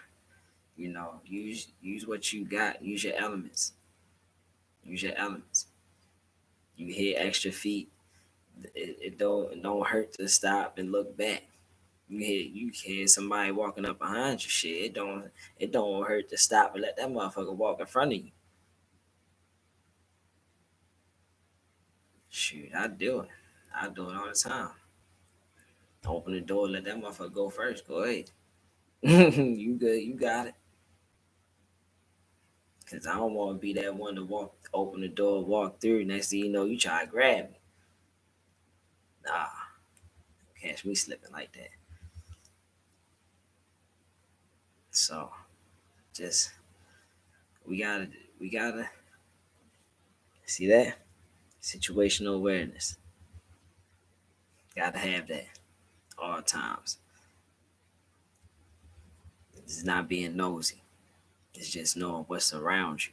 use what you got. Use your elements. Use your elements. You hit extra feet. It don't hurt to stop and look back. You hear somebody walking up behind you. Shit, it don't hurt to stop and let that motherfucker walk in front of you. Shoot, I do it. I do it all the time. Open the door, let that motherfucker go first. Go ahead. You good? You got it. Cause I don't want to be that one to walk, open the door, walk through. Next thing you know, you try to grab me. Nah, catch me slipping like that. So just we gotta We gotta see that situational awareness. Gotta have that all times. It's not being nosy. It's just knowing what's around you.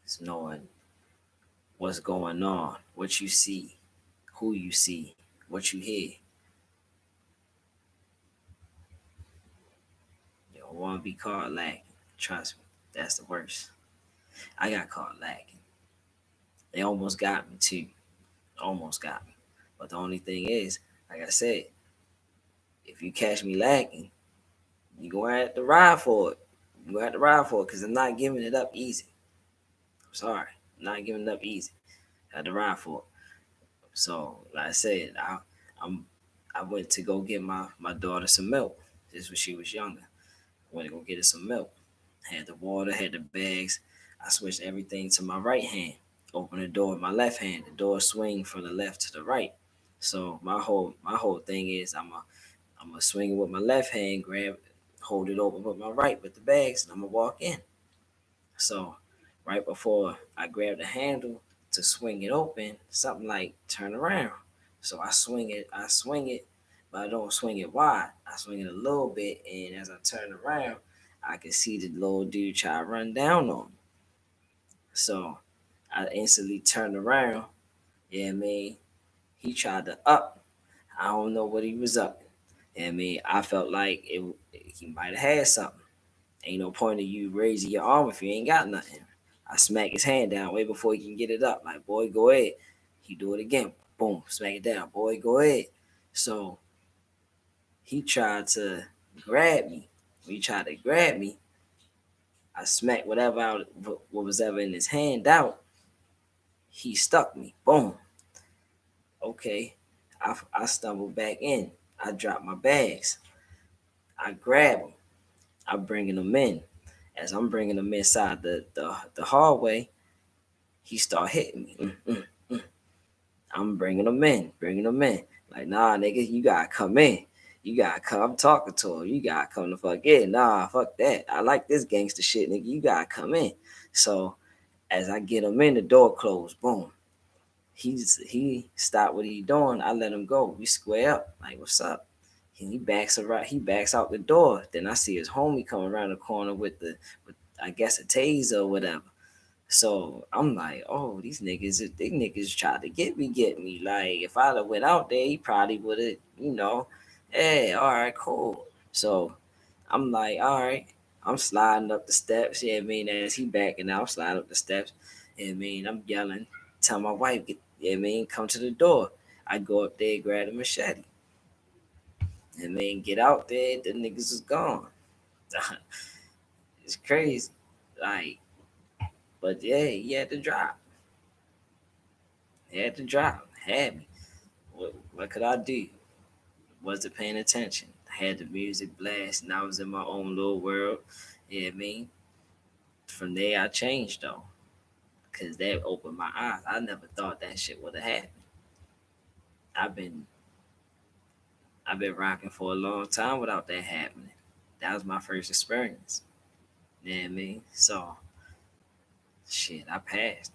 It's knowing what's going on, what you see, who you see, what you hear. You don't want to be caught lacking. Trust me, that's the worst. I got caught lacking. They almost got me too. Almost got me. But the only thing is, like I said, if you catch me lacking, you're going to have to ride for it. You're going to have to ride for it because I'm not giving it up easy. I'm sorry. I'm not giving it up easy. I had to ride for it. So, like I said, I'm I went to go get my daughter some milk. This when she was younger. I went to go get her some milk. Had the water, had the bags. I switched everything to my right hand. Open the door with my left hand. The door swing from the left to the right. So my whole thing is I'm gonna swing it with my left hand, grab, hold it open with my right with the bags, and I'm gonna walk in. So right before I grab the handle to swing it open, something like turn around. So I swing it, but I don't swing it wide. I swing it a little bit, and as I turn around, I can see the little dude try to run down on me. So I instantly turned around. Yeah, I mean, he tried to up. I don't know what he was up. Yeah, I mean, I felt like he might have had something. Ain't no point of you raising your arm if you ain't got nothing. I smack his hand down way before he can get it up. Like, boy, go ahead. He do it again. Boom, smack it down. Boy, go ahead. So he tried to grab me. When he tried to grab me, I smacked whatever out, what was ever in his hand out. He stuck me. Boom. Okay. I stumbled back in. I dropped my bags. I grab him. I'm bringing him in. As I'm bringing him inside the hallway, he start hitting me. I'm bringing him in. Like, nah, nigga, you gotta come in. You gotta come. I'm talking to him. You gotta come the fuck in. Nah, fuck that. I like this gangster shit, nigga. You gotta come in. So as I get him in, the door closed. Boom. He stopped what he doing. I let him go. We square up. Like, what's up? He backs around. He backs out the door. Then I see his homie coming around the corner with I guess a taser or whatever. So I'm like, oh, these niggas tried to get me. Like, if I'd have went out there, he probably would have, hey, all right, cool. So I'm like, all right, I'm sliding up the steps. Yeah, I mean, as he backing out, I'm sliding up the steps. Yeah, I mean, I'm yelling, tell my wife, yeah, I mean, come to the door. I go up there, grab a machete. And then get out there, the niggas is gone. It's crazy. Like, but yeah, he had to drop. He had to drop. Had me. What could I do? Wasn't paying attention. I had the music blast and I was in my own little world. Yeah, I mean, from there I changed though. Cause that opened my eyes. I never thought that shit would have happened. I've been I've been rocking for a long time without that happening. That was my first experience. You know what I mean? So shit, I passed.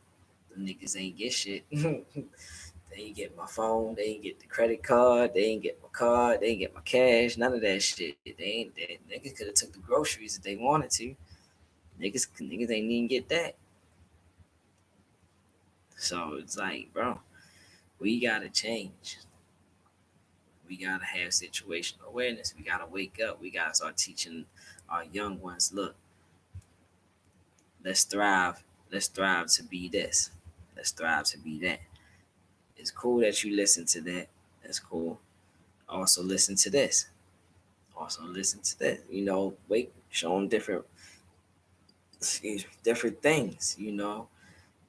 The niggas ain't get shit. They ain't get my phone. They ain't get the credit card. They ain't get my card. They ain't get my cash. None of that shit. Niggas could have took the groceries if they wanted to. Niggas ain't even get that. So it's like, bro, we gotta change. We gotta have situational awareness. We gotta wake up. We gotta start teaching our young ones. Look, let's thrive. Let's thrive to be this. Let's thrive to be that. It's cool that you listen to that. That's cool. Also listen to this. Also listen to that. Wait, show them different things.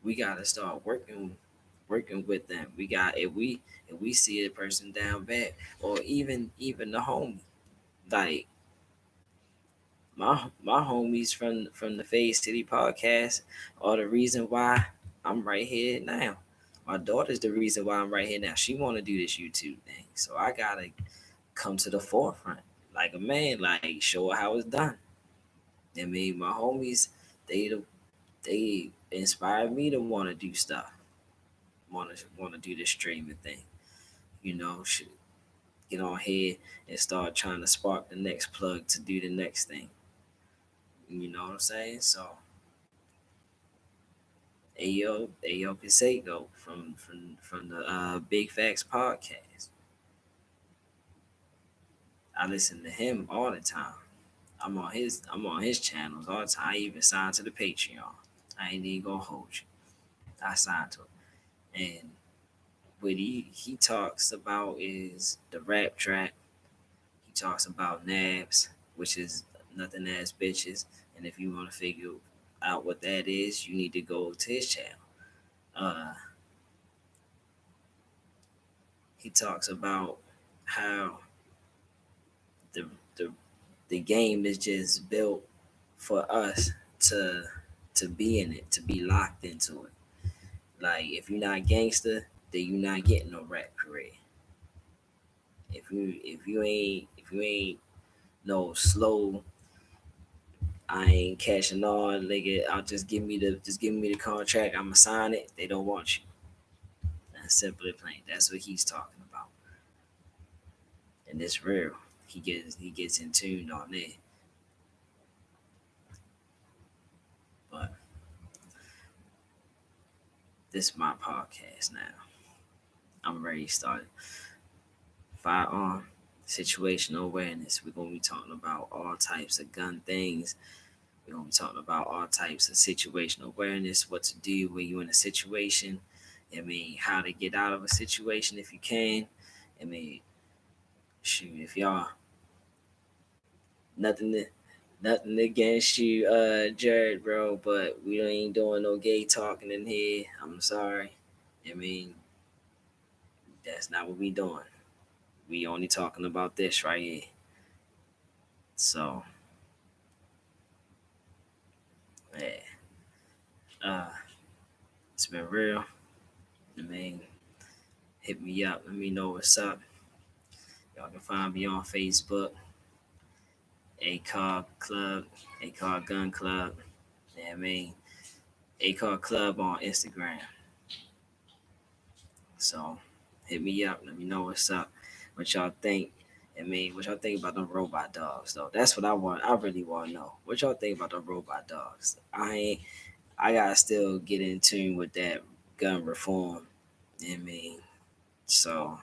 We gotta start working with them. We got if we see a person down bad, or even the homie, like my homies from the Fade City podcast are the reason why I'm right here now. My daughter's the reason why I'm right here now. She want to do this YouTube thing, so I gotta come to the forefront like a man, like show her how it's done. I mean, my homies, they they inspired me to want to do stuff, want to do this streaming thing. Should get on here and start trying to spark the next plug to do the next thing. You know what I'm saying? So, Ayo Pisego from the Big Facts podcast. I listen to him all the time. I'm on his channels all the time. I even signed to the Patreon. I ain't even gonna hold you. I signed to it. And what he talks about is the rap track. He talks about nabs, which is nothing as bitches. And if you want to figure out what that is, you need to go to his channel. Uh, he talks about how the the the game is just built for us to to be in it, to be locked into it. Like if you're not gangster, then you're not getting no rap career. If you ain't no slow, I ain't cashing on, nigga. I'll just give me the contract. I'ma sign it. They don't want you. That's simple and plain. That's what he's talking about, and it's real. He gets in tune on it. But this is my podcast now. I'm ready to start. Firearm situational awareness. We're gonna be talking about all types of gun things. We're gonna be talking about all types of situational awareness, what to do when you're in a situation. I mean, how to get out of a situation if you can. I mean, shoot, if y'all nothing to, nothing against you, Jared, bro, but we ain't doing no gay talking in here. I'm sorry. I mean, that's not what we doing. We only talking about this right here. So, yeah, uh, it's been real. I mean, hit me up. Let me know what's up. Y'all can find me on Facebook, ACAR Club, ACAR Gun Club. Yeah, I mean, ACAR Club on Instagram. So hit me up. Let me know what's up. What y'all think. I mean, what y'all think about them robot dogs though? That's what I want. I really want to know. What y'all think about the robot dogs? I gotta still get in tune with that gun reform. I mean, so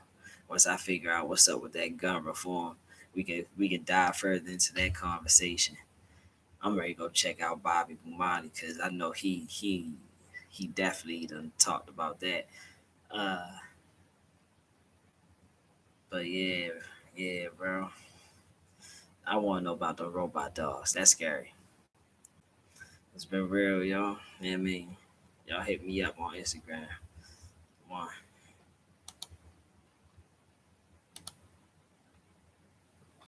once I figure out what's up with that gun reform, we can dive further into that conversation. I'm ready to go check out Bobby Bumani because I know he definitely done talked about that. Uh, but yeah, bro. I want to know about the robot dogs. That's scary. It's been real, y'all. You know what I mean? Y'all hit me up on Instagram. Come on.